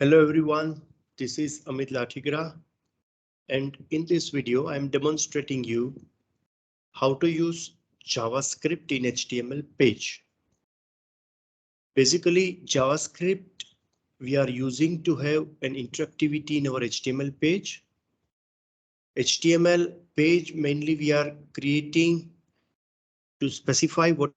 Hello everyone, this is Amit Lathigra, and in this video I am demonstrating you how to use JavaScript in HTML page. Basically, JavaScript we are using to have an interactivity in our HTML page. HTML page mainly we are creating to specify what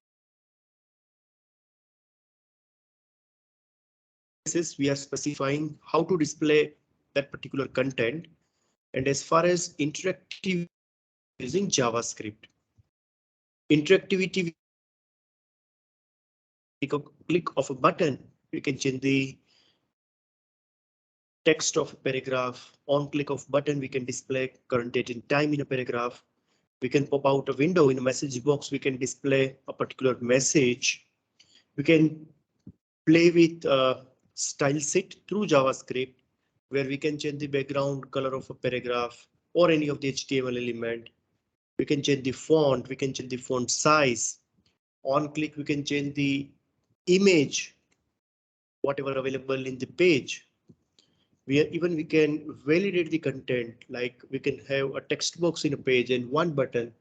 we are specifying how to display that particular content, and as far as interactive using JavaScript. Interactivity, click of a button, we can change the text of a paragraph. On click of button, we can display current date and time in a paragraph. We can pop out a window in a message box. We can display a particular message. We can play with style sheet through JavaScript, where we can change the background color of a paragraph or any of the HTML element. We can change the font. We can change the font size. On click, we can change the image, whatever available in the page. We can validate the content, like we can have a text box in a page and one button.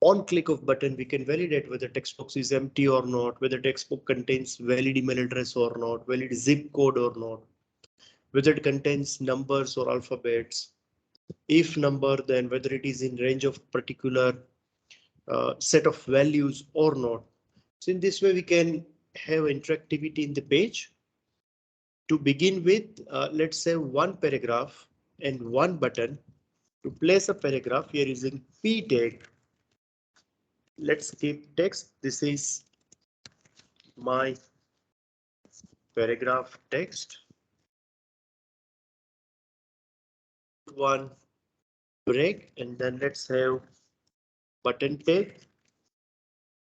On click of button, we can validate whether text box is empty or not, whether text box contains valid email address or not, valid zip code or not, whether it contains numbers or alphabets. If number, then whether it is in range of particular set of values or not. So in this way, we can have interactivity in the page. To begin with, let's say one paragraph and one button. To place a paragraph, we are using p tag. Let's keep text. This is my paragraph text. One break, and then let's have button tag.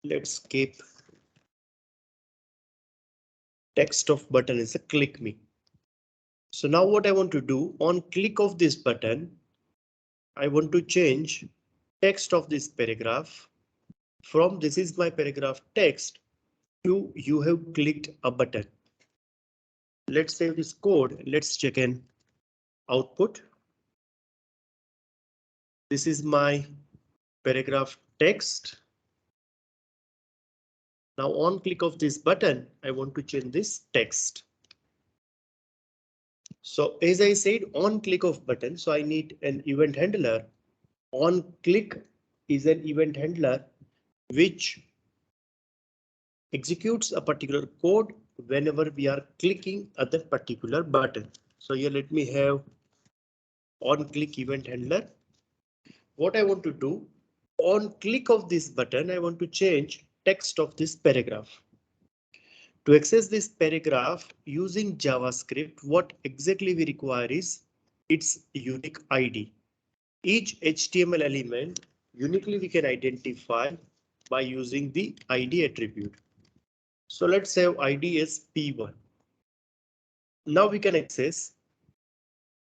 Let's keep text of button is a click me. So now what I want to do, on click of this button, I want to change text of this paragraph from this is my paragraph text to you have clicked a button. Let's save this code. Let's check an output. This is my paragraph text. Now on click of this button, I want to change this text. So as I said, on click of button, so I need an event handler. On click is an event handler which executes a particular code whenever we are clicking at that particular button. So here let me have on click event handler. What I want to do, on click of this button, I want to change text of this paragraph. To access this paragraph using JavaScript, what exactly we require is its unique ID. Each HTML element uniquely we can identify by using the ID attribute. So let's have ID as P1. Now we can access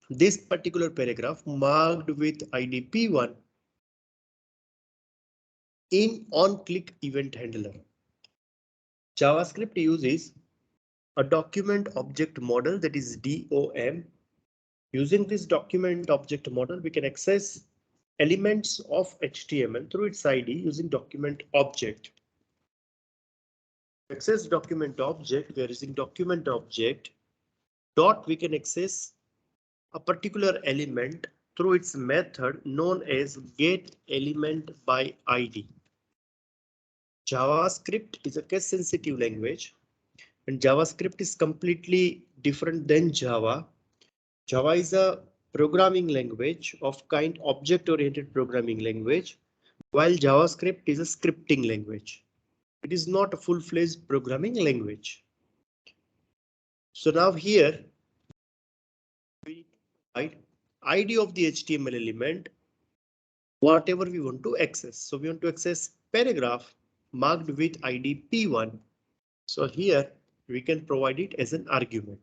this particular paragraph marked with ID P1 in on-click event handler. JavaScript uses a document object model, that is DOM. Using this document object model, we can access elements of HTML through its ID using document object. Access document object, we are using document object dot, we can access a particular element through its method known as get element by ID. JavaScript is a case sensitive language, and JavaScript is completely different than Java. Java is a programming language of kind object-oriented programming language, while JavaScript is a scripting language. It is not a full-fledged programming language. So now here we write ID of the HTML element, whatever we want to access. So we want to access paragraph marked with ID P1. So here we can provide it as an argument.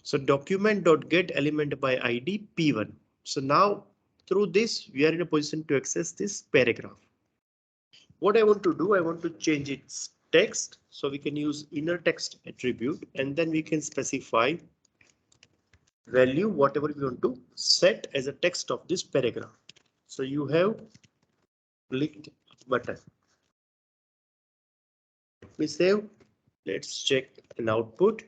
So document.get element by ID P1. So now through this, we are in a position to access this paragraph. What I want to do, I want to change its text. So we can use inner text attribute and then we can specify value, whatever we want to set as a text of this paragraph. So you have clicked button. We save. Let's check an output.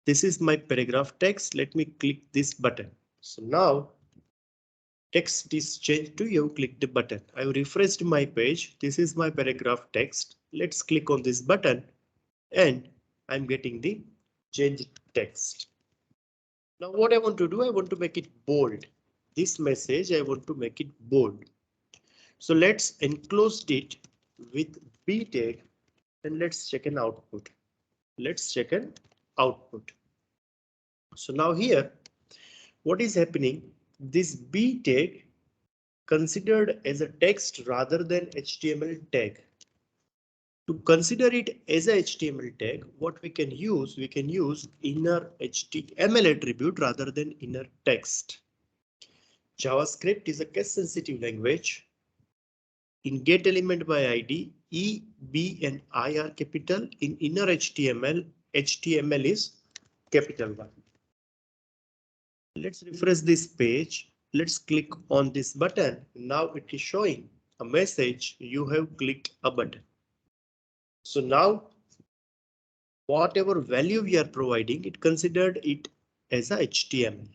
This is my paragraph text. Let me click this button. So now text is changed to you click the button. I've refreshed my page. This is my paragraph text. Let's click on this button and I'm getting the changed text. Now what I want to do, I want to make it bold. This message, I want to make it bold. So let's enclose it with B tag and let's check an output. Let's check an output. So now here, what is happening? This B tag considered as a text rather than HTML tag. To consider it as a HTML tag, what we can use inner HTML attribute rather than inner text. JavaScript is a case sensitive language. In get element by ID, E, B and I are capital. In inner HTML, HTML is capital 1. Let's refresh this page. Let's click on this button. Now it is showing a message. You have clicked a button. So now whatever value we are providing, it considered it as a HTML.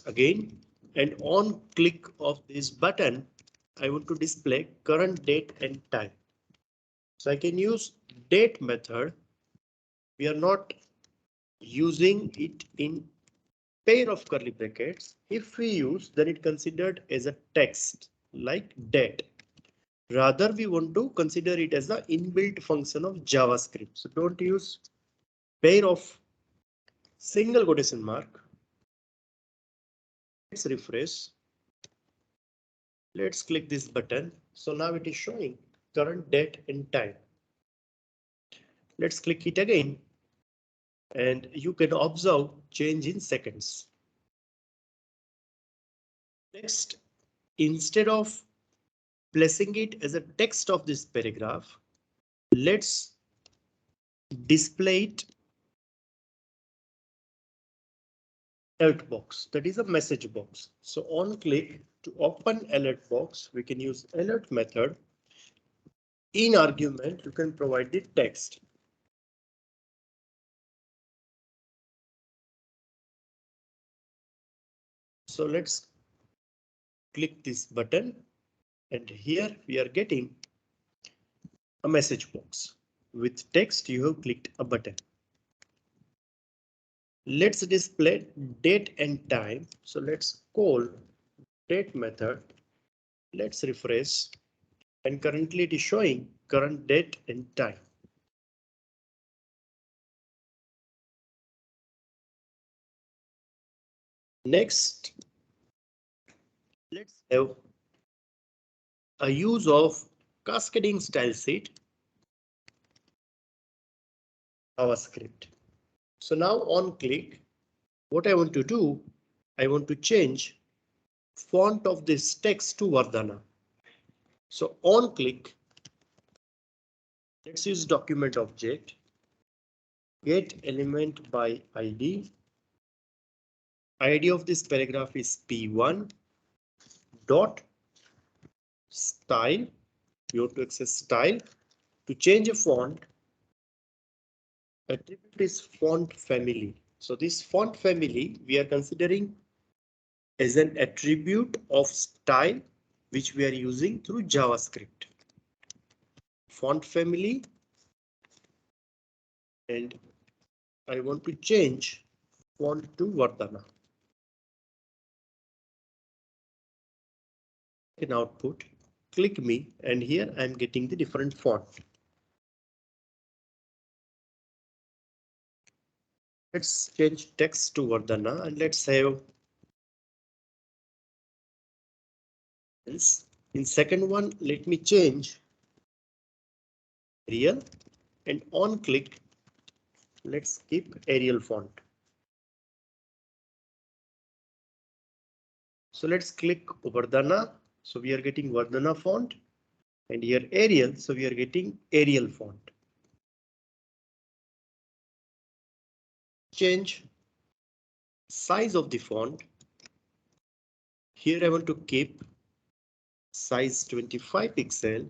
Again, and on click of this button, I want to display current date and time. So I can use date method. We are not using it in pair of curly brackets. If we use, then it considered as a text like date. Rather, we want to consider it as the inbuilt function of JavaScript. So don't use pair of single quotation mark. Let's refresh. Let's click this button. So now it is showing current date and time. Let's click it again. And you can observe change in seconds. Next, instead of placing it as a text of this paragraph, let's display it alert box. That is a message box. So on click to open alert box, we can use alert method. In argument, you can provide the text. So let's click this button and here we are getting a message box with text. You have clicked a button. Let's display date and time. So let's call date method. Let's refresh and currently it is showing current date and time. Next, let's have a use of cascading style sheet JavaScript. So now on click, what I want to do, I want to change font of this text to Vardhana. So on click, let's use document object, get element by ID. ID of this paragraph is P1 dot style. You have to access style to change a font. Attribute is font family. So this font family we are considering as an attribute of style which we are using through JavaScript. Font family, and I want to change font to Vardhana. In output, click me, and here I'm getting the different font. Let's change text to Vardhana and let's save. In second one, let me change Arial, and on click, let's keep Arial font. So let's click Vardhana So we are getting Vardhana font, and here Arial. So we are getting Arial font. Change size of the font. Here I want to keep size 25 pixel.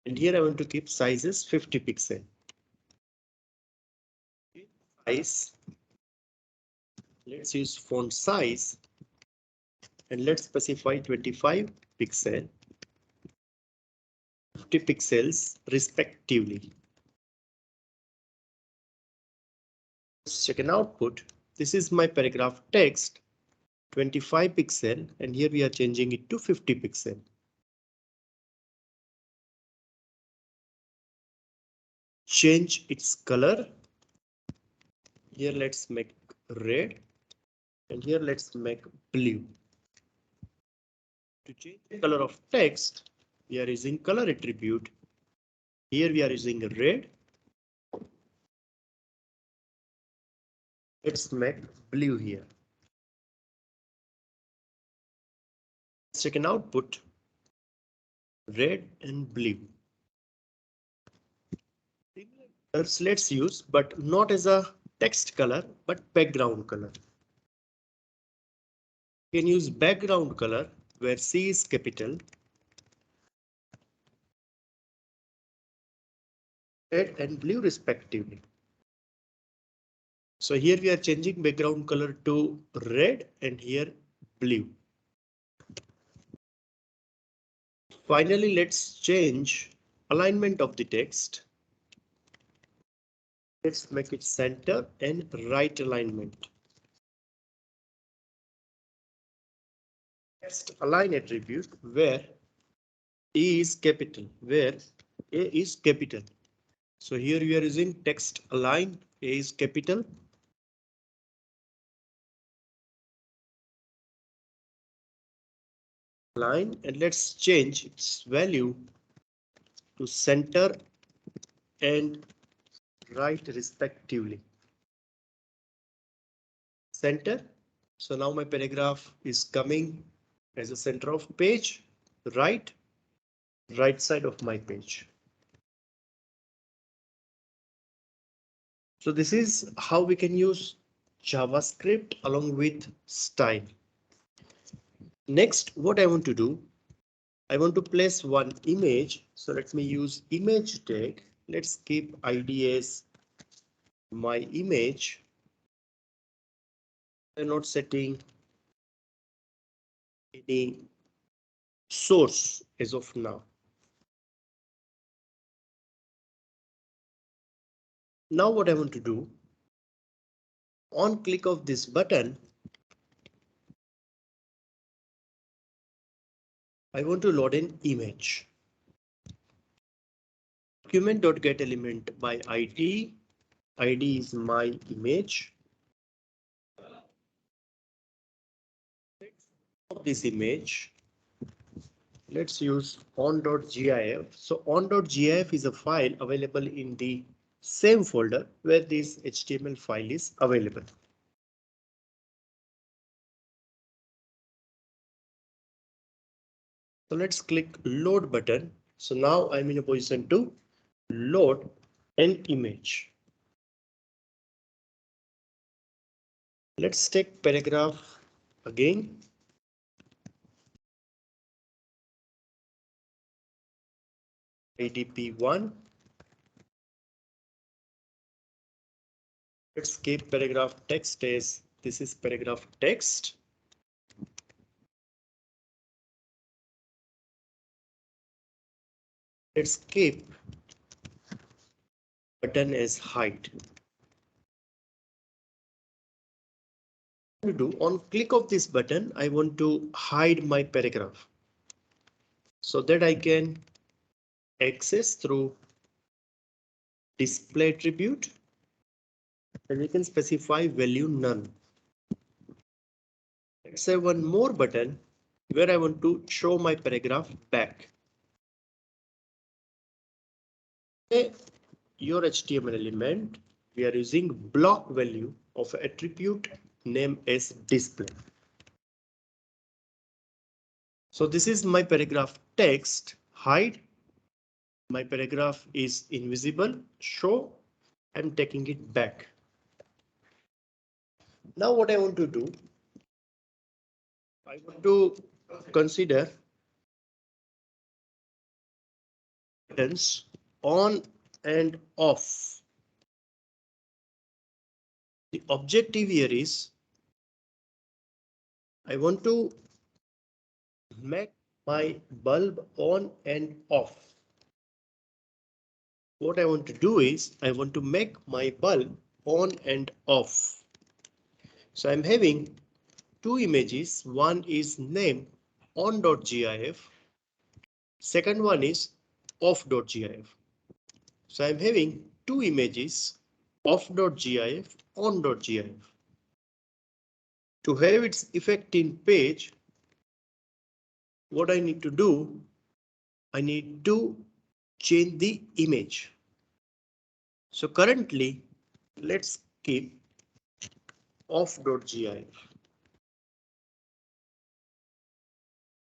And here I want to keep sizes 50 pixel. Size. Let's use font size. And let's specify 25 pixel, 50 pixels respectively. Let's check an output. This is my paragraph text, 25 pixel, and here we are changing it to 50 pixel. Change its color. Here let's make red, and here let's make blue. To change the color of text, we are using color attribute. Here we are using red. Let's make blue here. Let's check an output. Red and blue. Let's use, but not as a text color, but background color. You can use background color where C is capital. Red and blue respectively. So here we are changing background color to red and here blue. Finally, let's change alignment of the text. Let's make it center and right alignment. Text align attribute where E is capital, where A is capital. So here we are using text align, A is capital. Line, and let's change its value to center and right respectively. Center. So now my paragraph is coming as a center of page, right side of my page. So this is how we can use JavaScript along with style. Next, what I want to do, I want to place one image. So let me use image tag. Let's keep ID as my image. I'm not setting any source as of now. Now what I want to do, on click of this button, I want to load an image. Document.getElement by ID. ID is my image. Of this image, let's use on.gif. So on.gif is a file available in the same folder where this HTML file is available. So let's click load button. So now I'm in a position to load an image. Let's take paragraph again. IDP1. Let's keep paragraph text as this is paragraph text. Let's keep button as height. To do on click of this button, I want to hide my paragraph so that I can access through display attribute, and we can specify value none. Let's say one more button where I want to show my paragraph back. Your HTML element, we are using block value of attribute name as display. So this is my paragraph text. Hide. My paragraph is invisible. Show. I'm taking it back. Now what I want to do, I want to consider buttons on and off. The objective here is I want to make my bulb on and off. What I want to do is I want to make my bulb on and off. So I'm having two images. One is name on.gif. Second one is off.gif. So I'm having two images off.gif, on.gif. To have its effect in page, what I need to do, I need to change the image. So currently, let's keep off.gif.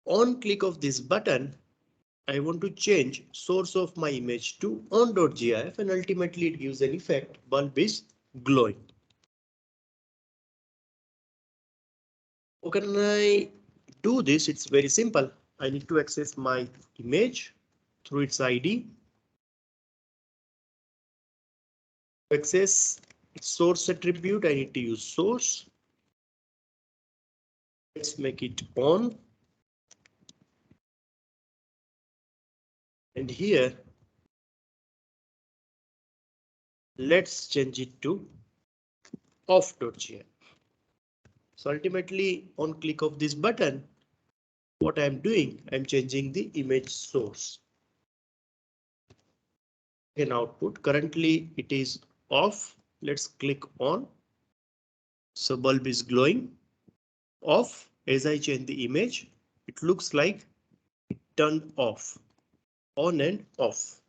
On click of this button, I want to change source of my image to on.gif and ultimately it gives an effect bulb is glowing. How can I do this? It's very simple. I need to access my image through its ID. To access its source attribute, I need to use source. Let's make it on. And here, let's change it to off.gif. So ultimately, on click of this button, what I'm doing, I'm changing the image source. In output, currently it is off. Let's click on. So bulb is glowing. Off. As I change the image, it looks like it turned off. On and off.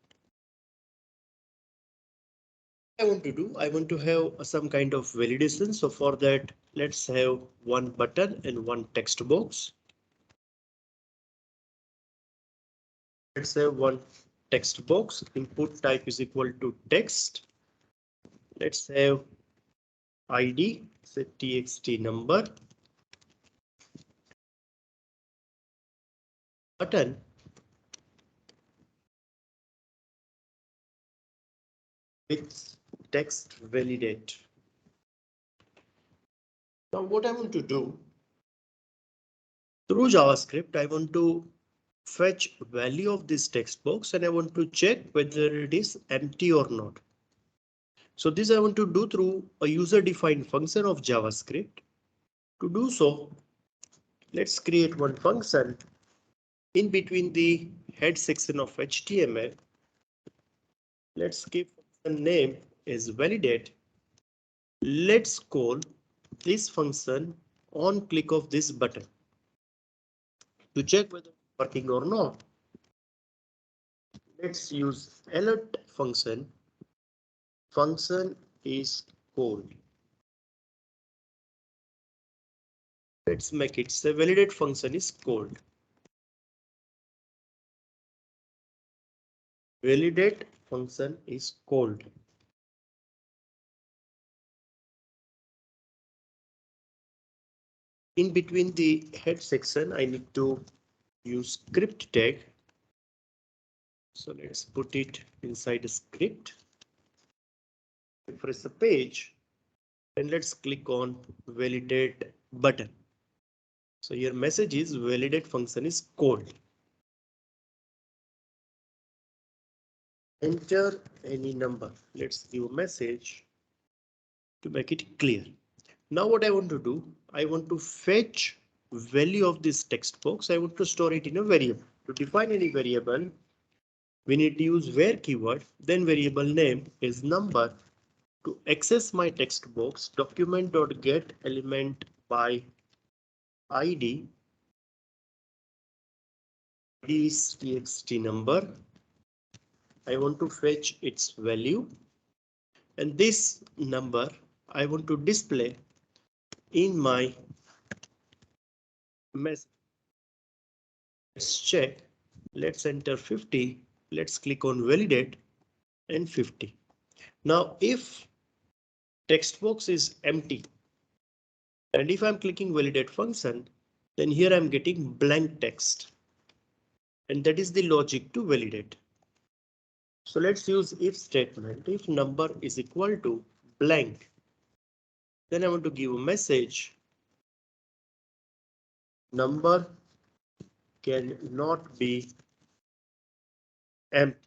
I want to do, I want to have some kind of validation. So for that, let's have one button and one text box. Let's have one text box. Input type is equal to text. Let's have ID, say txt number. Button. With text validate. Now what I want to do, through JavaScript, I want to fetch value of this text box and I want to check whether it is empty or not. So this I want to do through a user defined function of JavaScript. To do so, let's create one function in between the head section of HTML. Let's give the name is validate. Let's call this function on click of this button to check whether it's working or not. Let's use alert function. Function is called. Let's make it say validate function is called. Validate function is called. In between the head section, I need to use script tag. So let's put it inside a script. Refresh the page and let's click on validate button. So your message is validate function is called. Enter any number. Let's give a message to make it clear. Now what I want to do, I want to fetch value of this text box. I want to store it in a variable. To define any variable, we need to use where keyword, then variable name is number. To access my text box, document.get element by ID is txt number. I want to fetch its value and this number I want to display in my message. Let's check. Let's enter 50. Let's click on validate and 50. Now, if text box is empty and if I'm clicking validate function, then here I'm getting blank text. And that is the logic to validate. So let's use if statement. If number is equal to blank, then I want to give a message. Number cannot be empty.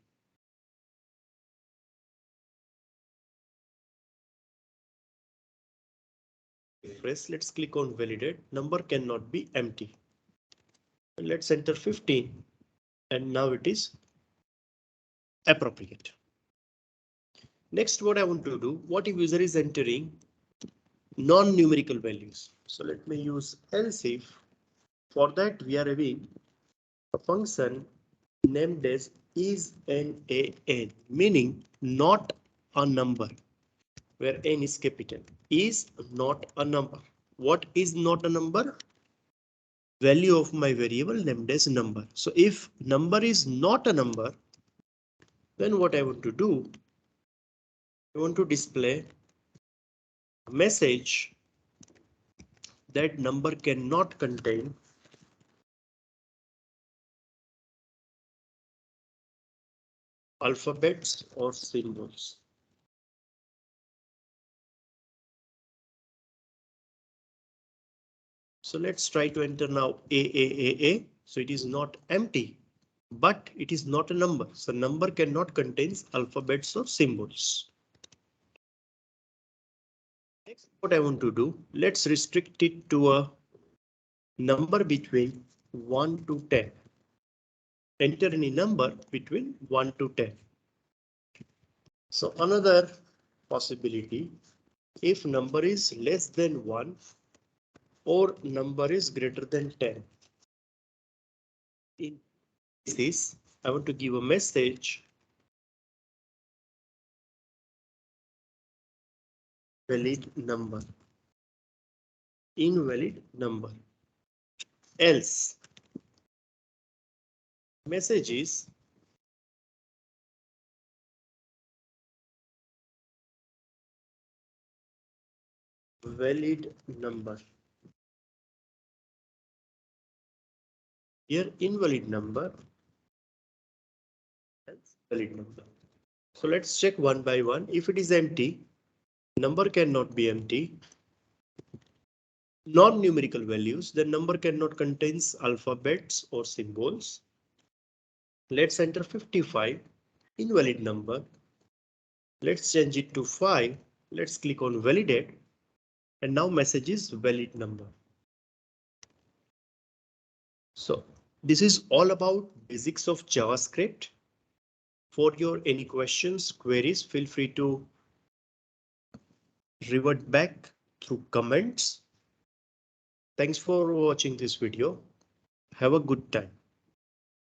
Let's click on validate. Number cannot be empty. And let's enter 15. And now it is appropriate. Next, what I want to do, what if user is entering non-numerical values? So let me use else if. For that, we are having a function named as isNaN, meaning not a number, where n is capital, is not a number. What is not a number? Value of my variable named as number. So if number is not a number, then what I want to do, I want to display a message that number cannot contain alphabets or symbols. So let's try to enter now A. So it is not empty, but it is not a number. So number cannot contain alphabets or symbols. Next, what I want to do, let's restrict it to a number between 1 to 10. Enter any number between 1 to 10. So another possibility, if number is less than 1 or number is greater than 10. In this, I want to give a message valid number, invalid number, else message is valid number. Here invalid number, else valid number. So let's check one by one. If it is empty, number cannot be empty. Non-numerical values, the number cannot contain alphabets or symbols. Let's enter 55, invalid number. Let's change it to 5. Let's click on validate. And now message is valid number. So this is all about basics of JavaScript. For your any questions, queries, feel free to revert back through comments. Thanks for watching this video. Have a good time.